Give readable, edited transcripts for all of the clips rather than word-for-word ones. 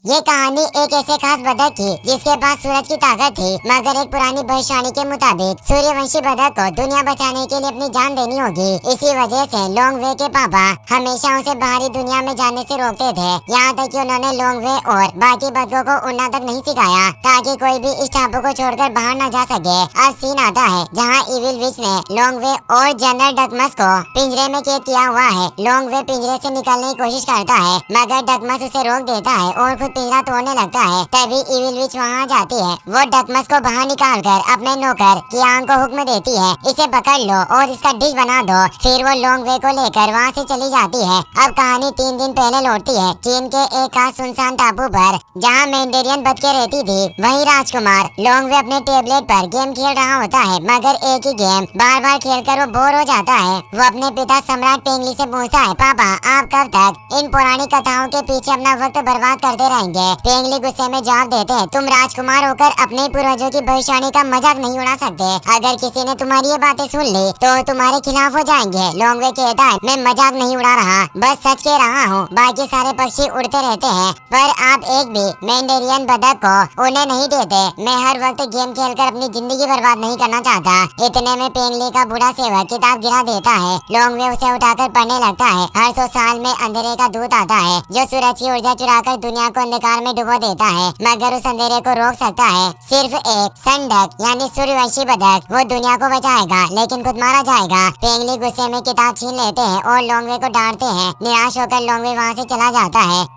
ये कहानी एक ऐसे खास बतख की जिसके पास सूरज की ताकत थी, मगर एक पुरानी भविष्यवाणी के मुताबिक सूर्यवंशी बतख को दुनिया बचाने के लिए अपनी जान देनी होगी। इसी वजह से लोंगवे के पापा हमेशा उसे बाहरी दुनिया में जाने से रोकते थे। यहाँ तक कि उन्होंने लोंगवे और बाकी बतखों को उड़ना तक नहीं सिखाया ताकि कोई भी इस टापू को छोड़कर बाहर न जा सके। अब सीन आता है जहाँ इविल विच ने लोंगवे और जनरल डकमस को पिंजरे में कैद किया हुआ है। लोंगवे पिंजरे से निकलने की कोशिश करता है, मगर डकमस उसे रोक देता है और खुद पिंजरा तोड़ने लगता है। तभी इविल विच वहाँ जाती है। वो डकमस को बाहर निकालकर अपने नौकर कियांग को हुक्म देती है, इसे पकड़ लो और इसका डिश बना दो। फिर वो लोंगवे को लेकर वहाँ से चली जाती है। अब कहानी 3 दिन पहले लौटती है, चीन के एक खास सुनसान टापू पर जहाँ मैंडेरियन बतखें रहती थी। वही राजकुमार लोंगवे अपने टेबलेट पर गेम खेल रहा होता है, मगर एक ही गेम बार बार खेलकर वो बोर हो जाता है। वो अपने पिता सम्राट पेंगली से पूछता है, पापा आप कब तक इन पुरानी कथाओं के पीछे अपना वक्त बर्बाद करते रहेंगे? पेंगली गुस्से में जवाब देते हैं, तुम राजकुमार होकर अपने पूर्वजों की भविष्यवाणी का मजाक नहीं उड़ा सकते। अगर किसी ने तुम्हारी ये बातें सुन ली तो तुम्हारे खिलाफ हो जाएंगे। लोंगवे कहता है, मैं मजाक नहीं उड़ा रहा, बस सच कह रहा हूँ। बाकी सारे पक्षी उड़ते रहते हैं, पर आप एक भी मैंडेरियन बतख को उड़ने नहीं देते। मैं हर वक्त गेम खेलकर अपनी जिंदगी बर्बाद नहीं करना चाहता। इतने में पेंगली का बूढ़ा सेवक किताब गिरा देता है। लोंगवे उसे उठाकर पढ़ने लगता है। हर 100 साल में अंधेरे का दूत आता है जो सूरज की ऊर्जा चुराकर दुनिया को अंधकार में डुबो देता है, मगर उस अंधेरे को रोक सकता है सिर्फ एक संडक यानी सूर्यवंशी बतख। वो दुनिया को बचाएगा लेकिन खुद मारा जाएगा। पेंगली गुस्से में किताब छीन लेते हैं और लोंगवे को डांटते हैं। निराश होकर लोंगवे वहाँ से चला जाता है।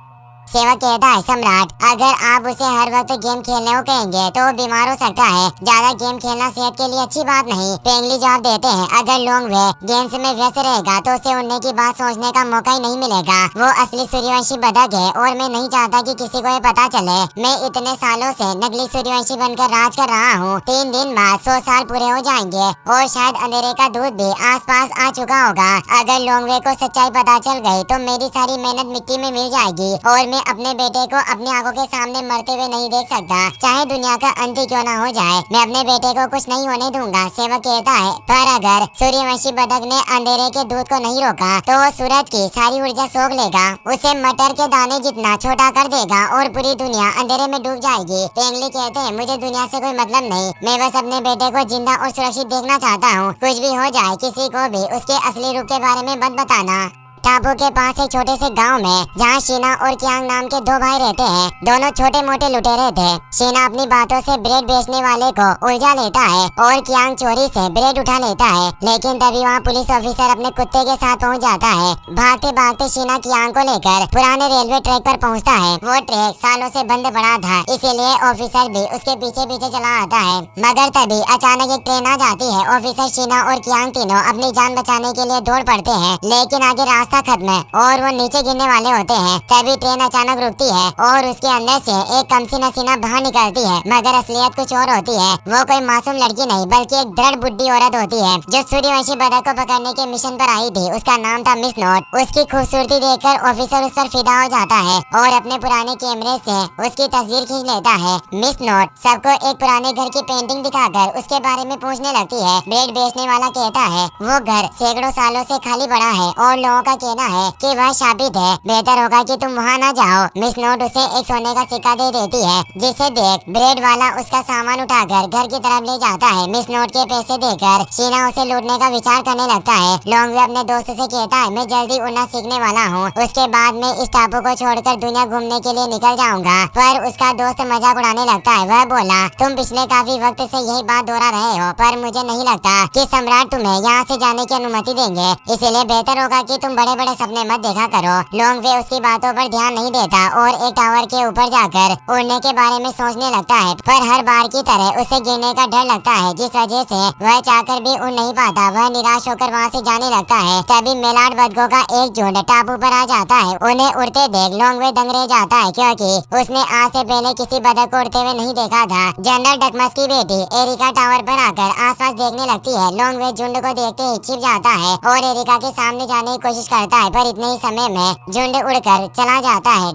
सेवक कहता है, सम्राट अगर आप उसे हर वक्त गेम खेलने को कहेंगे तो वो बीमार हो सकता है। ज्यादा गेम खेलना सेहत के लिए अच्छी बात नहीं। पेंगली जवाब देते हैं, अगर लोंगवे गेम्स में व्यस्त रहेगा तो उसे उड़ने की बात सोचने का मौका ही नहीं मिलेगा। वो असली सूर्यवंशी बतख है और मैं नहीं चाहता कि किसी को ये पता चले। मैं इतने सालों से नकली सूर्यवंशी बनकर राज कर रहा हूँ। 3 दिन बाद 100 साल पूरे हो जाएंगे और शायद अंधेरे का दूध भी आसपास आ चुका होगा। अगर लोंगवे को सच्चाई पता चल गई तो मेरी सारी मेहनत मिट्टी में मिल जाएगी और मैं अपने बेटे को अपनी आंखों के सामने मरते हुए नहीं देख सकता, चाहे दुनिया का अंत ही क्यों ना हो जाए। मैं अपने बेटे को कुछ नहीं होने दूंगा। सेवक कहता है, पर अगर सूर्यवंशी बतख ने अंधेरे के दूध को नहीं रोका तो वो सूरज की सारी ऊर्जा सोख लेगा, उसे मटर के दाने जितना छोटा कर देगा और पूरी दुनिया अंधेरे में डूब जाएगी। पेंगली कहते हैं, मुझे दुनिया से कोई मतलब नहीं, मैं बस अपने बेटे को जिंदा और सुरक्षित देखना चाहता हूँ। कुछ भी हो जाए किसी को भी उसके असली रूप के बारे में मत बताना। टापू के पास एक छोटे से गांव में जहां शीना और कियांग नाम के 2 भाई रहते हैं। दोनों छोटे मोटे लुटेरे थे। शीना अपनी बातों से ब्रेड बेचने वाले को उलझा लेता है और कियांग चोरी से ब्रेड उठा लेता है, लेकिन तभी वहां पुलिस ऑफिसर अपने कुत्ते के साथ पहुंच जाता है। भागते भागते शीना कियांग को लेकर पुराने रेलवे ट्रैक पर पहुंचता है। वो ट्रैक सालों से बंद पड़ा था, इसीलिए ऑफिसर भी उसके पीछे पीछे चला आता है। मगर तभी अचानक एक ट्रेन आ जाती है। ऑफिसर, शीना और कियांग तीनों अपनी जान बचाने के लिए दौड़ पड़ते हैं, लेकिन आगे रास्ता खत्म है और वो नीचे गिरने वाले होते हैं। तभी ट्रेन अचानक रुकती है और उसके अंदर से एक कमसी नसीना बाहर निकलती है, मगर असलियत कुछ और होती है। वो कोई मासूम लड़की नहीं बल्कि एक दृढ़ बुढ़ी औरत होती है जो सूर्यवंशी बतख को पकड़ने के मिशन पर आई थी। उसका नाम था मिस नोट। उसकी खूबसूरती देखकर ऑफिसर उस पर फिदा हो जाता है और अपने पुराने कैमरे से उसकी तस्वीर खींच लेता है। मिस नोट सबको एक पुराने घर की पेंटिंग दिखाकर उसके बारे में पूछने लगती है। ब्रेड बेचने वाला कहता है, वो घर सैकड़ों सालों से खाली पड़ा है और लोगों का कहना है कि वह शापित है, बेहतर होगा कि तुम वहाँ न जाओ। मिस नोट उसे एक सोने का सिक्का दे देती है, जिसे देख ब्रेड वाला उसका सामान उठाकर घर की तरफ ले जाता है। मिस नोट के पैसे देकर शीना उसे लूटने का विचार करने लगता है। लोंगवे अपने दोस्त से कहता है, मैं जल्दी उड़ना सीखने वाला हूँ, उसके बाद मैं इस टापू को छोड़कर दुनिया घूमने के लिए निकल जाऊंगा। पर उसका दोस्त मजाक उड़ाने लगता है। वह बोला, तुम पिछले काफी वक्त से यही बात दोहरा रहे हो, पर मुझे नहीं लगता कि सम्राट तुम्हें यहाँ से जाने की अनुमति देंगे, इसीलिए बेहतर होगा कि तुम बड़े बड़े सपने मत देखा करो। लोंगवे उसकी बातों पर ध्यान नहीं देता और एक टावर के ऊपर जाकर उड़ने के बारे में सोचने लगता है, पर हर बार की तरह उसे गिरने का डर लगता है, जिस वजह से वह चाहकर भी उड़ नहीं पाता। वह निराश होकर वहाँ से जाने लगता है। तभी मेलाड बतखों का एक झुंड टापू पर आ जाता है। उन्हें उड़ते देख लोंगवे दंग रह जाता है, क्योंकि उसने आज से पहले किसी बतख को उड़ते हुए नहीं देखा था। जनरल डकमस की बेटी एरिका टावर पर आकर आसपास देखने लगती है। लोंगवे झुंड को देखते ही छिप जाता है और एरिका के सामने जाने की कोशिश करता है, पर इतने ही समय में झुंड उड़कर चला जाता है।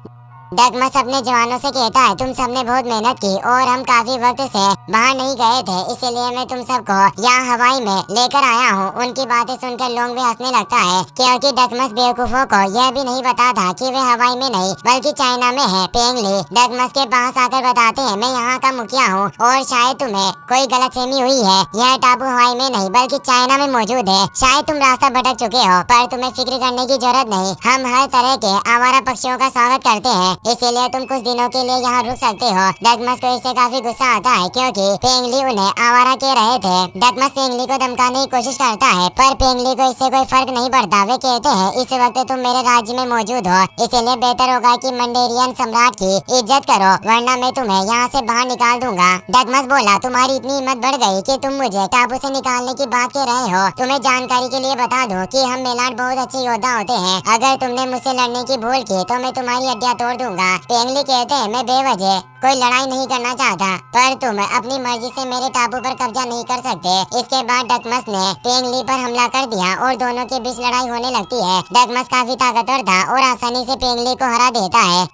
डकमस अपने जवानों से कहता है, तुम सबने बहुत मेहनत की और हम काफी वक्त से बाहर नहीं गए थे, इसीलिए मैं तुम सबको यहाँ हवाई में लेकर आया हूँ। उनकी बातें सुनकर लोंगवे हंसने लगता है, क्योंकि डगमस बेवकूफों को यह भी नहीं पता था कि वे हवाई में नहीं बल्कि चाइना में है। पेंगली डगमस के पास आकर बताते हैं, मैं यहाँ का मुखिया हूँ और शायद तुम्हें कोई गलतफहमी हुई है। यह टापू हवाई में नहीं बल्कि चाइना में मौजूद है। शायद तुम रास्ता भटक चुके हो, पर तुम्हें फिक्र करने की जरूरत नहीं। हम हर तरह के आवारा पक्षियों का स्वागत करते हैं, इसीलिए तुम कुछ दिनों के लिए यहाँ रुक सकते हो। डगमस को इससे काफी गुस्सा आता है, क्योंकि पेंगली उन्हें आवारा कह रहे थे। डगमस पेंगली को धमकाने की कोशिश करता है, पर पेंगली को इससे कोई फर्क नहीं पड़ता। वे कहते हैं, इस वक्त तुम मेरे राज्य में मौजूद हो, इसलिए बेहतर होगा कि मंडेरियन सम्राट की इज्जत करो, वरना मैं तुम्हें यहाँ से बाहर निकाल दूंगा। डगमस बोला, तुम्हारी इतनी हिम्मत बढ़ गई कि तुम मुझे टापू से निकालने की बात कह रहे हो। तुम्हें जानकारी के लिए बता दूं कि हम मेलाट बहुत अच्छे योद्धा होते हैं। अगर तुमने मुझसे लड़ने की भूल की तो मैं तुम्हारी हड्डियां तोड़ दूंगा। पेंगली कहते हैं, मैं बेवजह कोई लड़ाई नहीं करना चाहता, पर तुम अपनी मर्जी से मेरे टापू पर कब्जा नहीं कर सकते। इसके बाद डगमस ने पेंगली पर हमला कर दिया और दोनों के बीच लड़ाई होने लगती है। डगमस काफी ताकतवर था और आसानी से पेंगली को हरा देता है।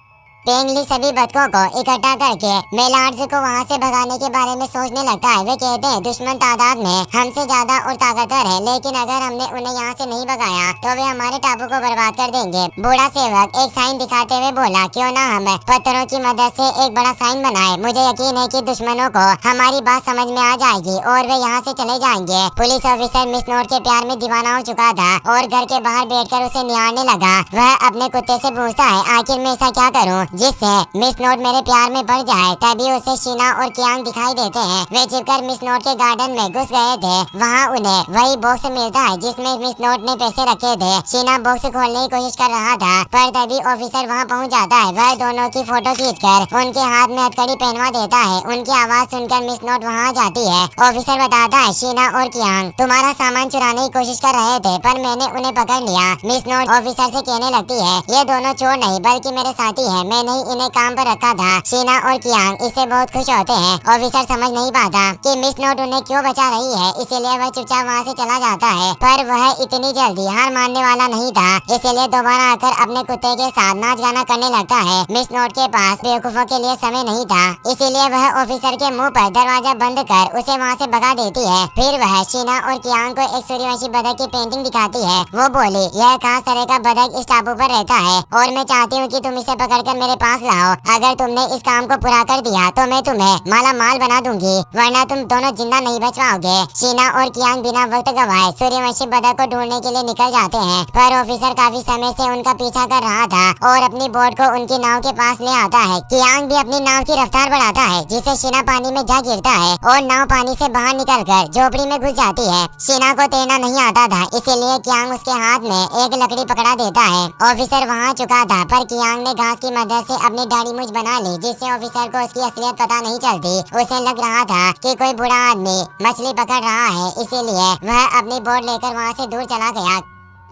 पेंगली सभी बतखों को इकट्ठा करके मेलार्ड्स को वहाँ से भगाने के बारे में सोचने लगता है। वे कहते हैं, दुश्मन तादाद में हमसे ज्यादा और ताकतवर है, लेकिन अगर हमने उन्हें यहाँ से नहीं भगाया तो वे हमारे टापू को बर्बाद कर देंगे। बूढ़ा सेवक एक साइन दिखाते हुए बोला, क्यों ना हम पत्थरों की मदद से एक बड़ा साइन बनाए। मुझे यकीन है कि दुश्मनों को हमारी बात समझ में आ जाएगी और वे यहाँ से चले जाएंगे। पुलिस ऑफिसर मिस नोट के प्यार में दीवाना हो चुका था और घर के बाहर बैठकर उसे निहारने लगा। वह अपने कुत्ते से पूछता है, आखिर मैं ऐसा क्या करूँ जिससे मिस नोट मेरे प्यार में पड़ जाए। तभी उसे शीना और कियांग दिखाई देते हैं। वे छिपकर मिस नोट के गार्डन में घुस गए थे। वहाँ उन्हें वही बॉक्स मिलता है जिसमें मिस नोट ने पैसे रखे थे। शीना बॉक्स खोलने की कोशिश कर रहा था, पर तभी ऑफिसर वहाँ पहुँच जाता है। वह दोनों की फोटो खींचकर उनके हाथ में हथकड़ी पहनवा देता है। उनकी आवाज सुनकर मिस नोट वहाँ जाती है। ऑफिसर बताता है, शीना और कियांग तुम्हारा सामान चुराने की कोशिश कर रहे थे, पर मैंने उन्हें पकड़ लिया। मिस नोट ऑफिसर से कहने लगती है, ये दोनों चोर नहीं बल्कि मेरे साथी है, मैंने इन्हें काम पर रखा था। शीना और कियांग इससे बहुत खुश होते हैं। ऑफिसर समझ नहीं पाता कि मिस नोट उन्हें क्यों बचा रही है, इसीलिए वह चुपचाप वहाँ से चला जाता है। पर वह इतनी जल्दी हार मानने वाला नहीं था, इसीलिए दोबारा आकर अपने कुत्ते के साथ नाच गाना करने लगता है। मिस नोट के पास बेवकूफों के लिए समय नहीं था, इसीलिए वह ऑफिसर के मुँह पर दरवाजा बंद कर उसे वहाँ से भगा देती है। फिर वह शीना और कियांग को एक सूर्यवंशी बतख की पेंटिंग दिखाती है। वो बोली, यह खास तरह का बतख इस टापू पर रहता है और मैं चाहती हूँ कि तुम इसे पकड़कर मेरे पास लाओ। अगर तुमने इस काम को पूरा कर दिया तो मैं तुम्हें माला माल बना दूंगी, वरना तुम दोनों जिंदा नहीं बच पाओगे। शीना और कियांग बिना वक्त गवाए सूर्यवंशी बतख को ढूंढने के लिए निकल जाते हैं, पर ऑफिसर काफी समय से उनका पीछा कर रहा था और अपनी बोट को उनकी नाव के पास ले आता है। कियांग भी अपनी नाव की रफ्तार बढ़ाता है, जिससे शीना पानी में जा गिरता है और नाव पानी से बाहर निकलकर झोपड़ी में घुस जाती है। शीना को तैरना नहीं आता था, इसीलिए कियांग उसके हाथ में एक लकड़ी पकड़ा देता है। ऑफिसर वहाँ चुका था, पर कियांग ने घास की मदद से अपनी दाढ़ी मूंछ बना ली, जिससे ऑफिसर को उसकी असलियत पता नहीं चलती। उसे लग रहा था कि कोई बुरा आदमी मछली पकड़ रहा है, इसीलिए वह अपनी बोट लेकर वहाँ से दूर चला गया।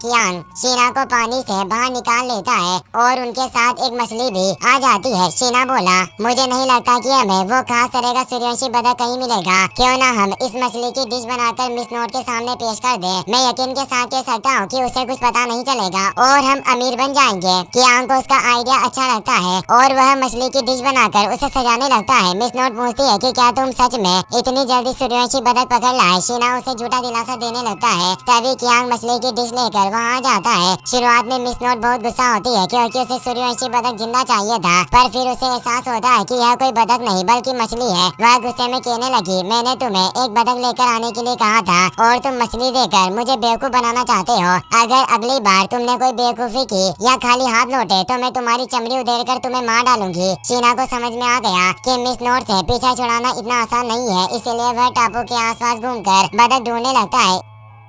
कियांग शीना को पानी से बाहर निकाल लेता है और उनके साथ एक मछली भी आ जाती है। शीना बोला, मुझे नहीं लगता कि हमें वो खास तरह का सूर्यवंशी बतख कहीं मिलेगा। क्यों ना हम इस मछली की डिश बनाकर मिस नोट के सामने पेश कर दें। मैं यकीन के साथ कह सकता हूँ कि उसे कुछ पता नहीं चलेगा और हम अमीर बन जाएंगे। कियांग को उसका आइडिया अच्छा लगता है और वह मछली की डिश बनाकर उसे सजाने लगता है। मिस नोट पूछती है कि क्या तुम सच में इतनी जल्दी सूर्यवंशी बतख पकड़ लाए। शीना उसे झूठा दिलासा देने लगता है। तभी कियांग मछली की डिश लेकर वहाँ जाता है। शुरुआत में मिस नोट बहुत गुस्सा होती है, क्योंकि उसे सूर्यवंशी बतख जिंदा चाहिए था, पर फिर उसे एहसास होता है कि यह कोई बतख नहीं बल्कि मछली है। वह गुस्से में कहने लगी, मैंने तुम्हें एक बतख लेकर आने के लिए कहा था और तुम मछली देकर मुझे बेवकूफ बनाना चाहते हो। अगर अगली बार तुमने कोई बेवकूफी की या खाली हाथ लौटे तो मैं तुम्हारी चमड़ी उधेड़ कर तुम्हें मार डालूंगी। शीना को समझ में आ गया कि मिस नोट से पीछा छुड़ाना इतना आसान नहीं है, इसलिए वह टापू के आसपास घूमकर बतख ढूंढने लगता है।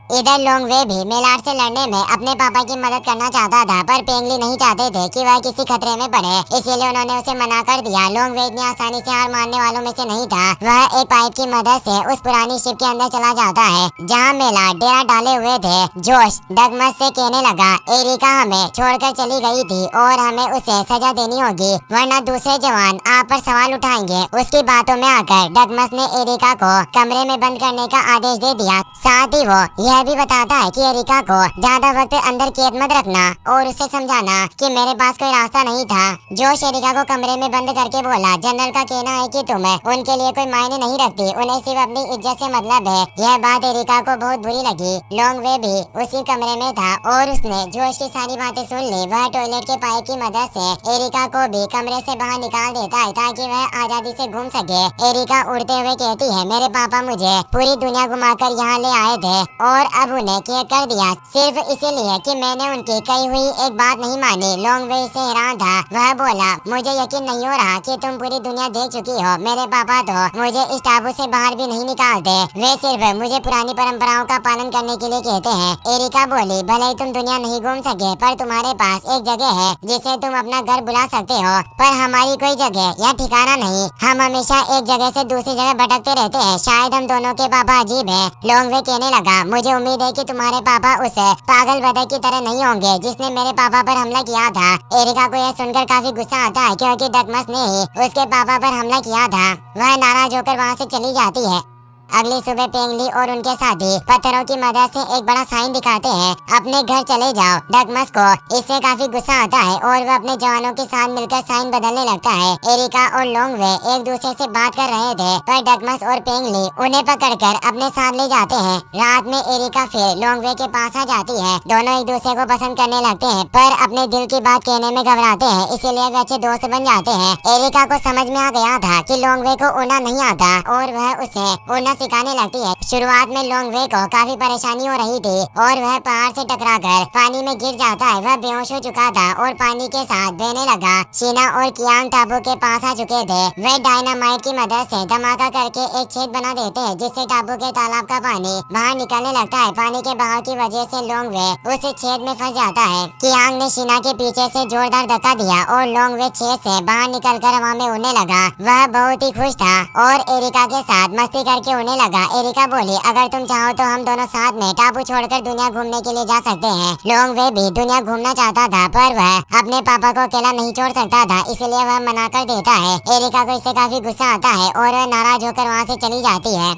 इधर लोंगवे भी मेलाट से लड़ने में अपने पापा की मदद करना चाहता था, पर पेंगली नहीं चाहते थे कि वह किसी खतरे में पड़े, इसीलिए उन्होंने उसे मना कर दिया। लोंगवे इतनी आसानी से हार मानने वालों में से नहीं था। वह एक पाइप की मदद से उस पुरानी शिप के अंदर चला जाता है जहाँ मेलाट डेरा डाले हुए थे। जोश डगमस से कहने लगा, एरिका हमें छोड़कर चली गई थी और हमें उसे सजा देनी होगी, वरना दूसरे जवान आप पर सवाल उठाएंगे। उसकी बातों में आकर डगमस ने एरिका को कमरे में बंद करने का आदेश दे दिया। साथ ही वो यह भी बताता है कि एरिका को ज्यादा वक्त अंदर कैद मत रखना और उसे समझाना कि मेरे पास कोई रास्ता नहीं था। जोश एरिका को कमरे में बंद करके बोला, जनरल का कहना है कि तुम्हें उनके लिए कोई मायने नहीं रखती, उन्हें सिर्फ अपनी इज्जत से मतलब है। यह बात एरिका को बहुत बुरी लगी। लॉन्ग वे भी उसी कमरे में था और उसने जोश की सारी बातें सुन ली। वह टॉयलेट के पाइप की मदद से एरिका को भी कमरे से बाहर निकाल देता है ताकि वह आजादी से घूम सके। एरिका उड़ते हुए कहती है, मेरे पापा मुझे पूरी दुनिया घुमाकर यहाँ ले आए थे और अब उन्हें कैद कर दिया सिर्फ इसीलिए कि मैंने उनकी कही हुई एक बात नहीं मानी। लॉन्ग वे से हैरान था। वह बोला, मुझे यकीन नहीं हो रहा कि तुम पूरी दुनिया देख चुकी हो। मेरे पापा तो मुझे इस टापू से बाहर भी नहीं निकालते, वे सिर्फ मुझे पुरानी परंपराओं का पालन करने के लिए कहते हैं। एरिका बोली, भले ही तुम दुनिया नहीं घूम सके पर तुम्हारे पास एक जगह है जिसे तुम अपना घर बुला सकते हो, पर हमारी कोई जगह या ठिकाना नहीं। हम हमेशा एक जगह से दूसरी जगह भटकते रहते हैं। शायद हम दोनों के पापा अजीब हैं। लॉन्ग वे कहने लगा, मुझे उम्मीद है कि तुम्हारे पापा उस पागल बदक की तरह नहीं होंगे जिसने मेरे पापा पर हमला किया था। एरिका को यह सुनकर काफी गुस्सा आता है क्योंकि डकमस ने ही उसके पापा पर हमला किया था। वह नाराज होकर वहाँ से चली जाती है। अगली सुबह पेंगली और उनके साथी पत्थरों की मदद से एक बड़ा साइन दिखाते हैं, अपने घर चले जाओ। डकमस को इससे काफी गुस्सा आता है और वह अपने जवानों के साथ मिलकर साइन बदलने लगता है। एरिका और लॉन्ग वे एक दूसरे से बात कर रहे थे पर डकमस और पेंगली उन्हें पकड़कर अपने साथ ले जाते हैं। रात में एरिका फिर लॉन्ग वे के पास आ जाती है। दोनों एक दूसरे को पसंद करने लगते हैं पर अपने दिल की बात कहने में घबराते हैं, इसीलिए वे अच्छे दोस्त बन जाते हैं। एरिका को समझ में आ गया था कि लॉन्ग वे को उड़ना नहीं आता और वह उसे उड़ना सिखाने लगती है। शुरुआत में लॉन्ग वे को काफी परेशानी हो रही थी और वह पहाड़ से टकराकर पानी में गिर जाता है। वह बेहोश हो चुका था और पानी के साथ बहने लगा। शीना और कियांग टापू के पास आ चुके थे। वे डायनामाइट की मदद से धमाका करके एक छेद बना देते हैं जिससे टापू के तालाब का पानी बाहर निकलने लगता है। पानी के बहाव की वजह से लॉन्ग वे उस छेद में फंस जाता है। कियांग ने शीना के पीछे से जोरदार धक्का दिया और लॉन्ग वे छेद से बाहर निकलकर हवा में उड़ने लगा। वह बहुत ही खुश था और एरिका के साथ मस्ती करके उड़ने लगा। एरिका बोली, अगर तुम चाहो तो हम दोनों साथ में टापू छोड़कर दुनिया घूमने के लिए जा सकते हैं। लॉन्ग वे भी दुनिया घूमना चाहता था पर वह अपने पापा को अकेला नहीं छोड़ सकता था, इसलिए वह मना कर देता है। एरिका को इससे काफी गुस्सा आता है और वह नाराज होकर वहाँ से चली जाती है।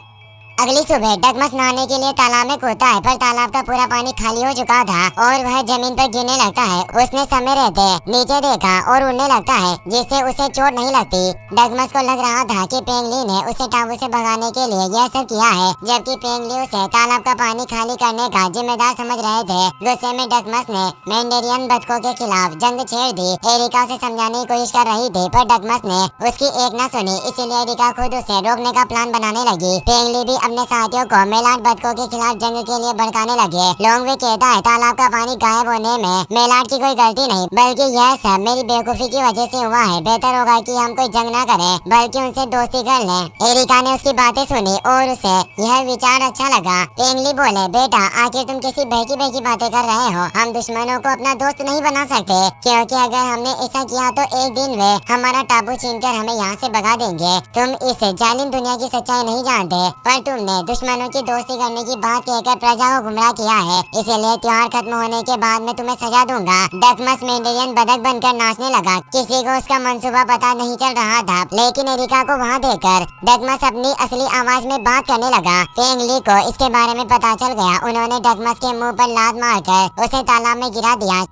अगली सुबह डकमस नहाने के लिए तालाब में कूदता है पर तालाब का पूरा पानी खाली हो चुका था और वह जमीन पर गिरने लगता है। उसने समय रहते नीचे देखा और उड़ने लगता है जिससे उसे चोट नहीं लगती। डकमस को लग रहा था कि पेंगली ने उसे टापू से भगाने के लिए यह सब किया है, जबकि पेंगली उसे तालाब का पानी खाली करने का जिम्मेदार समझ रहे थे। गुस्से में डकमस ने मैंडेरियन बतखों के खिलाफ जंग छेड़ दी। एरिका उसे समझाने की कोशिश कर रही थी पर डकमस ने उसकी एक न सुनी, इसीलिए एरिका खुद उसे रोकने का प्लान बनाने लगी। पेंगली भी अपने साथियों को मेलाट बतखों के खिलाफ जंग के लिए भड़काने लगे। लॉन्ग वे कहता है, तालाब का पानी गायब होने में मेलाट की कोई गलती नहीं बल्कि यह सब मेरी बेवकूफी की वजह से हुआ है। बेहतर होगा कि हम कोई जंग न करें बल्कि उनसे दोस्ती कर लें। एरिका ने उसकी बातें सुनी और उसे यह विचार अच्छा लगा। पेंगली बोले, बेटा आखिर तुम किसी बहकी बहकी बातें कर रहे हो। हम दुश्मनों को अपना दोस्त नहीं बना सकते क्योंकि अगर हमने ऐसा किया तो एक दिन वे हमारा टापू छीनकर हमें यहाँ से भगा देंगे। तुम इस जालिम दुनिया की सच्चाई नहीं जानते पर तुमने दुश्मनों की दोस्ती करने की बात कहकर प्रजा को गुमराह किया है, इसलिए त्योहार खत्म होने के बाद मैं तुम्हें सजा दूंगा। डकमस मैंडेरियन बदक बनकर नाचने लगा। किसी को उसका मंसूबा पता नहीं चल रहा था लेकिन एरिका को वहाँ देखकर डकमस अपनी असली आवाज में बात करने लगा। पेंगली को इसके बारे में पता चल गया। उन्होंने डकमस के मुंह पर लात मारकर उसे तालाब में गिरा दिया।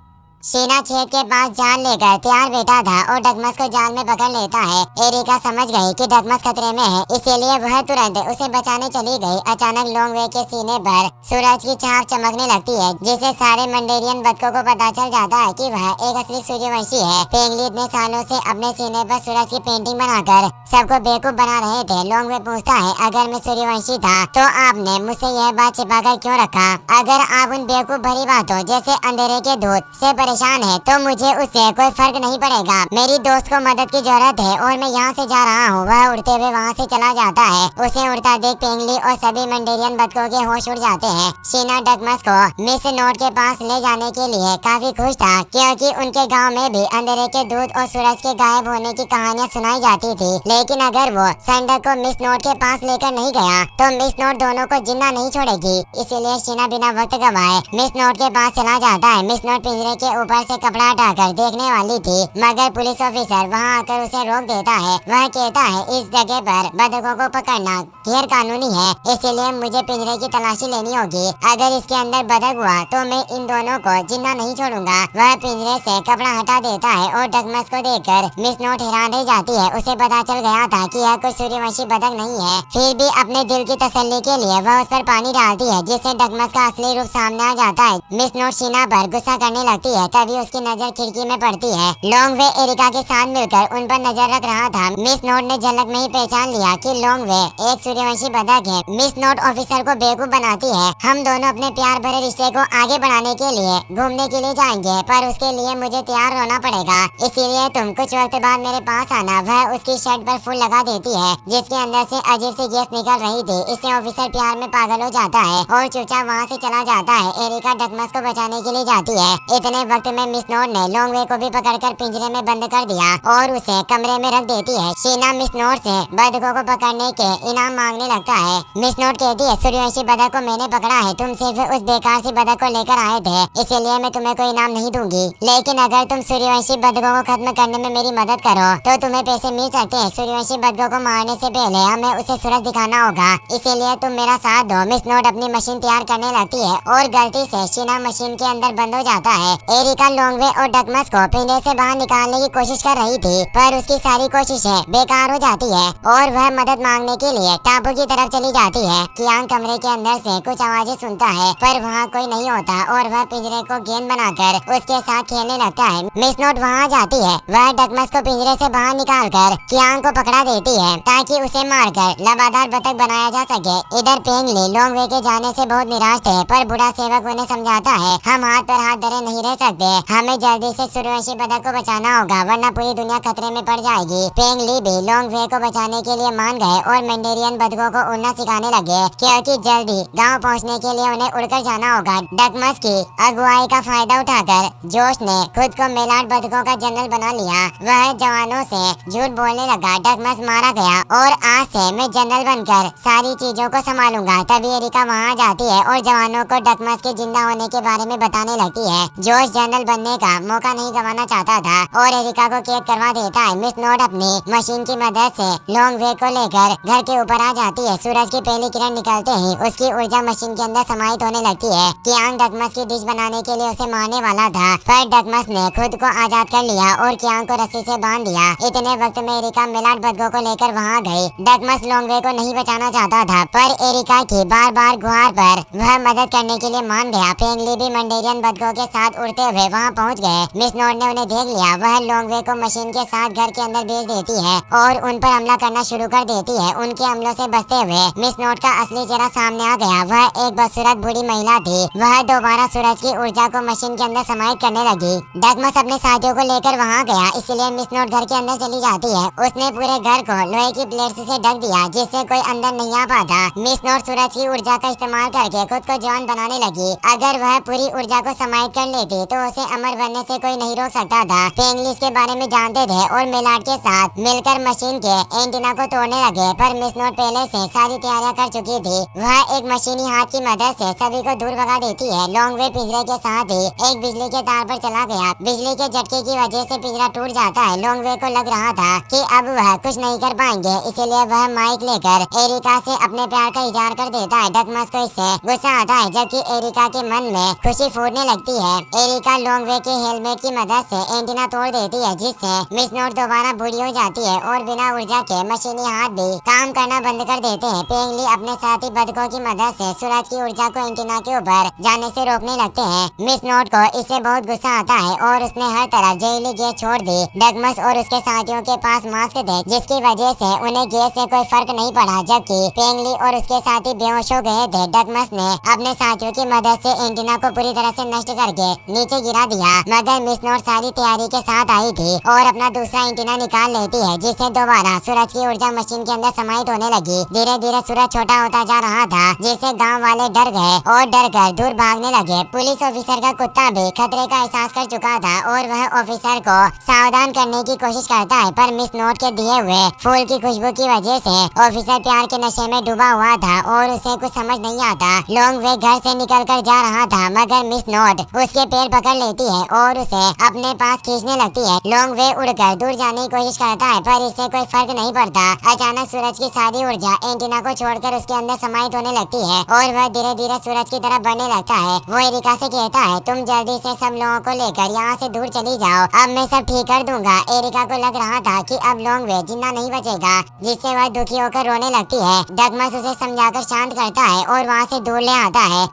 शीना छेद के पास जाल लेकर तैयार बैठा था और डकमस को जाल में पकड़ लेता है। एरिका समझ गई कि डकमस खतरे में है, इसीलिए वह तुरंत उसे बचाने चली गई। अचानक लॉन्ग वे के सीने पर सूरज की छाप चमकने लगती है जिससे सारे मंडेरियन बतखों को पता चल जाता है कि वह एक असली सूर्यवंशी है। पेंगली इतने सालों से अपने सीने पर सूरज की पेंटिंग बनाकर सबको बेवकूफ बना रहे थे। लॉन्ग वे पूछता है, अगर मैं सूर्यवंशी था तो आपने मुझसे यह बात छिपाकर क्यों रखा? अगर आप उन बेवकूफ भरी बातों जैसे अंधेरे के दूत से परेशान है तो मुझे उससे कोई फर्क नहीं पड़ेगा। मेरी दोस्त को मदद की जरूरत है और मैं यहाँ से जा रहा हूँ। वह उड़ते हुए वहाँ से चला जाता है। उसे उड़ता देख पेंगली और सभी मंडेरियन बतखों के होश उड़ जाते हैं। शीना डकमस को मिस नोट के पास ले जाने के लिए काफी खुश था क्योंकि उनके गाँव में भी अंधेरे के दूत और सूरज के गायब होने की कहानियाँ सुनाई जाती थी। लेकिन अगर वो संडे को मिस नोट के पास लेकर नहीं गया तो मिस नोट दोनों को जिंदा नहीं छोड़ेगी। इसीलिए शीना बिना वक्त गवाए मिस नोट के पास चला जाता है। मिस नोट पिंजरे के ऊपर से कपड़ा हटाकर देखने वाली थी, मगर पुलिस ऑफिसर वहाँ आकर उसे रोक देता है। वह कहता है इस जगह पर बतखों को पकड़ना गैर कानूनी है, इसलिए मुझे पिंजरे की तलाशी लेनी होगी। अगर इसके अंदर बतख हुआ तो मैं इन दोनों को जिंदा नहीं छोड़ूंगा। वह पिंजरे से कपड़ा हटा देता है और डगमस को देखकर मिस नोट हैरान रह जाती है। उसे पता चल गया था कि यह कोई सूर्यवंशी बतख नहीं है, फिर भी अपने दिल की तसल्ली के लिए वह उस पर पानी डालती है, जिससे डगमस का असली रूप सामने आ जाता है। मिस नोट शीना पर गुस्सा करने लगती है, तभी उसकी नजर खिड़की में पड़ती है। लॉन्ग वे एरिका के साथ मिलकर उन पर नजर रख रहा था। मिस नोट ने झलक में ही पहचान लिया कि लॉन्ग वे एक सूर्यवंशी बतख है। मिस नोट ऑफिसर को बेवकूफ बनाती है। हम दोनों अपने प्यार भरे रिश्ते को आगे बढ़ाने के लिए घूमने के लिए जाएंगे, पर उसके लिए मुझे तैयार होना पड़ेगा, इसीलिए तुम कुछ वक्त बाद मेरे पास आना। वह उसकी शर्ट पर फूल लगा देती है, जिसके अंदर से अजीब सी गैस निकल रही थी। इससे ऑफिसर प्यार में पागल हो जाता है और चुपचाप वहाँ से चला जाता है। एरिका डगमस को बचाने के लिए जाती है। इतने वक्त में मिस नोट ने लॉन्ग वे को भी पकड़कर पिंजरे में बंद कर दिया और उसे कमरे में रख देती है। शीना मिस नोट से बतखों को पकड़ने के इनाम मांगने लगता है। मिस नोट कहती है सूर्यवंशी बतख को मैंने पकड़ा है, तुम सिर्फ उस बेकार सी बतख को लेकर आए थे, इसीलिए मैं तुम्हें कोई इनाम नहीं दूंगी, लेकिन अगर तुम सूर्यवंशी बतखों को खत्म करने में मेरी मदद करो तो तुम्हें पैसे मिल सकते हैं। सूर्यवंशी बतखों को मारने से पहले हमें उसे सूरज दिखाना होगा, इसीलिए तुम मेरा साथ दो। मिस नोट अपनी मशीन तैयार करने लगती है और गलती से शीना मशीन के अंदर बंद हो जाता है। एरिका लॉन्ग वे और डगमस को पिंजरे से बाहर निकालने की कोशिश कर रही थी, पर उसकी सारी कोशिशें बेकार हो जाती है और वह मदद मांगने के लिए टापू की तरफ चली जाती है। कियांग कमरे के अंदर से कुछ आवाजें सुनता है, पर वहाँ कोई नहीं होता और वह पिंजरे को गेंद बनाकर उसके साथ खेलने लगता है। मिस नोट वहाँ जाती है। वह डगमस को पिंजरे से बाहर निकालकर कियांग को पकड़ा देती है ताकि उसे मारकर लबादार बतख बनाया जा सके। इधर पेंगली लॉन्ग वे के जाने से बहुत निराश थे, पर बूढ़ा सेवक उन्हें समझाता है हम हाथ पर हाथ धरे नहीं रह सकते, हमें जल्दी से सूर्यवंशी बतख को बचाना होगा, वरना पूरी दुनिया खतरे में पड़ जाएगी। पेंगली भी लॉन्ग वे को बचाने के लिए मान गए और मैंडेरियन बतखों को उड़ना सिखाने लगे, क्योंकि जल्दी गांव पहुंचने के लिए उन्हें उड़कर जाना होगा। डगमस की अगुवाई का फायदा उठाकर जोश ने खुद को मेलाट बतखों का जनरल बना लिया। वह जवानों से झूठ बोलने लगा। डगमस मारा गया और आज से मैं जनरल बनकर सारी चीजों को संभालूंगा। तभी एरिका वहाँ जाती है और जवानों को डगमस के जिंदा होने के बारे में बताने लगती है। जोश जनरल बनने का मौका नहीं गंवाना चाहता था और एरिका को कैद करवा देता है। मिस नोट अपनी मशीन की मदद से लॉन्ग वे को लेकर घर के ऊपर आ जाती है। सूरज की पहली किरण निकलते ही उसकी ऊर्जा मशीन के अंदर समाहित होने लगती है। कियांग डगमस की डिश बनाने के लिए उसे मारने वाला था, पर डगमस ने खुद को आजाद कर लिया और कियांग को रस्सी से बांध दिया। इतने वक्त में एरिका मेलाट बतखों को लेकर वहाँ गई। डगमस लॉन्ग वे को नहीं बचाना चाहता था, पर एरिका की बार बार गुहार पर वह मदद करने के लिए मान गया। पेंगली भी मंडेरियन बतखों के साथ उड़ते हुए वहाँ पहुँच गए। मिस नोट ने उन्हें देख लिया। वह लॉन्ग वे को मशीन के साथ घर के अंदर भेज देती है और उन पर हमला करना शुरू कर देती है। उनके हमलों से बचते हुए मिस नोट का असली चेहरा सामने आ गया। वह एक बदसूरत बूढ़ी महिला थी। वह दोबारा सूरज की ऊर्जा को मशीन के अंदर समाहित करने लगी। डगमस अपने साथियों को लेकर वहाँ गया, इसलिए मिस नोट घर के अंदर चली जाती है। उसने पूरे घर को लोहे की प्लेट से ढक दिया, जिससे कोई अंदर नहीं आ पाता। मिस नोट सूरज की ऊर्जा का इस्तेमाल करके खुद को जवान बनाने लगी। अगर वह पूरी ऊर्जा को समाहित कर लेती तो उसे अमर बनने से कोई नहीं रोक सकता था। पेंगली इसके बारे में जानते थे और मेलाट के साथ मिलकर मशीन के एंटीना को तोड़ने लगे, पर मिस नोट पहले से सारी तैयारियां कर चुकी थी। वह एक मशीनी हाथ की मदद से सभी को दूर भगा देती है। लॉन्ग वे पिंजरे के साथ ही एक बिजली के तार पर चला गया। बिजली के झटके की वजह से पिंजरा टूट जाता है। लॉन्ग वे को लग रहा था कि अब वह कुछ नहीं कर पाएंगे, इसलिए वह माइक लेकर एरिका से अपने प्यार का इजहार कर देता है। डगमस को इससे गुस्सा आता है, जबकि एरिका के मन में खुशी फूटने लगती है। एरिका लॉन्ग वे के हेलमेट की मदद से एंटीना तोड़ देती है, जिससे मिस नोट दोबारा बूढ़ी हो जाती है और बिना ऊर्जा के मशीनी हाथ भी काम करना बंद कर देते हैं। पेंगली अपने साथी बतखों की मदद से सूरज की ऊर्जा को एंटीना के ऊपर जाने से रोकने लगते हैं। मिस नोट को इससे बहुत गुस्सा आता है और उसने हर तरफ जहरीली गैस छोड़ दी। डगमस और उसके साथियों के पास मास्क थे, जिसकी वजह से उन्हें गैस से कोई फर्क नहीं पड़ा, जबकि पेंगली और उसके साथी बेहोश हो गए थे। डगमस ने अपने साथियों की मदद से एंटीना को पूरी तरह से नष्ट करके नीचे गिरा दिया, मगर मिस नोट सारी तैयारी के साथ आई थी और अपना दूसरा एंटीना निकाल लेती है, जिससे दोबारा सूरज की ऊर्जा मशीन के अंदर समाहित होने लगी। धीरे धीरे सूरज छोटा होता जा रहा था, जिससे गांव वाले डर गए और डर कर दूर भागने लगे। पुलिस ऑफिसर का कुत्ता भी खतरे का एहसास कर चुका था और वह ऑफिसर को सावधान करने की कोशिश करता है, पर मिस नोट के दिए हुए फूल की खुशबू की वजह से ऑफिसर प्यार के नशे में डूबा हुआ था और उसे कुछ समझ नहीं आता। लॉन्ग वे घर से निकल कर जा रहा था, मगर मिस नोट उसके पैर पकड़ लेती है और उसे अपने पास खींचने लगती है। लॉन्ग वे उड़कर दूर जाने की कोशिश करता है पर इससे कोई फर्क नहीं पड़ता। अचानक सूरज की सारी ऊर्जा एंटीना को छोड़कर उसके अंदर समाहित होने लगती है और वह धीरे धीरे सूरज की तरफ बढ़ने लगता है। वो एरिका से कहता है, तुम जल्दी से सब लोगों को लेकर यहाँ से दूर चली जाओ, अब मैं सब ठीक कर दूंगा। एरिका को लग रहा था कि अब लॉन्ग वे जिंदा नहीं बचेगा, जिससे वह दुखी होकर रोने लगती है। डगमस उसे समझाकर शांत करता है और वहाँ से दूर ले आता है।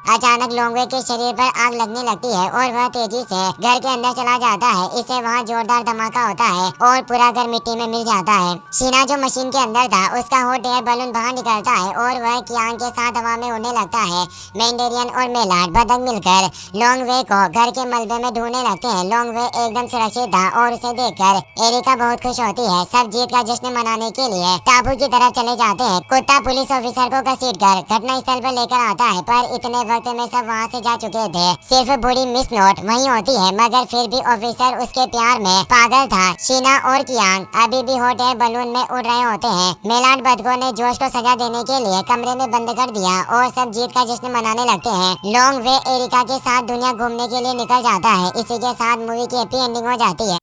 अचानक लॉन्गवे के शरीर पर आग लगने लगती है और वह तेजी से घर के अंदर चला जाता है। इससे वहाँ जोरदार धमाका होता है और पूरा घर मिट्टी में मिल जाता है। शीना जो मशीन के अंदर था उसका हॉट एयर बलून बाहर निकलता है और वह कियांग के साथ हवा में उड़ने लगता है। मैंडेरियन और मेलाड बदक मिलकर लॉन्गवे को घर के मलबे में ढूंढने लगते हैं। लॉन्गवे एकदम सुरक्षित था और उसे देखकर एरिका बहुत खुश होती है। सब जीत का जश्न मनाने के लिए टापू की तरफ चले जाते हैं। कुत्ता पुलिस ऑफिसर को घसीटकर घटना स्थल पर लेकर आता है पर इतने वक्त में सब वहाँ से जा चुके थे। सिर्फ बूढ़ी मिस नोट वहीं होती है मगर फिर भी ऑफिसर उसके प्यार में पागल था। शीना और कियांग अभी भी हॉट एयर बलून में उड़ रहे होते हैं। मेलाड बदकों ने जोश को सजा देने के लिए कमरे में बंद कर दिया और सब जीत का जश्न मनाने लगते हैं। लॉन्ग वे एरिका के साथ दुनिया घूमने के लिए निकल जाता है। इसी के साथ मूवी की हैप्पी एंडिंग हो जाती है।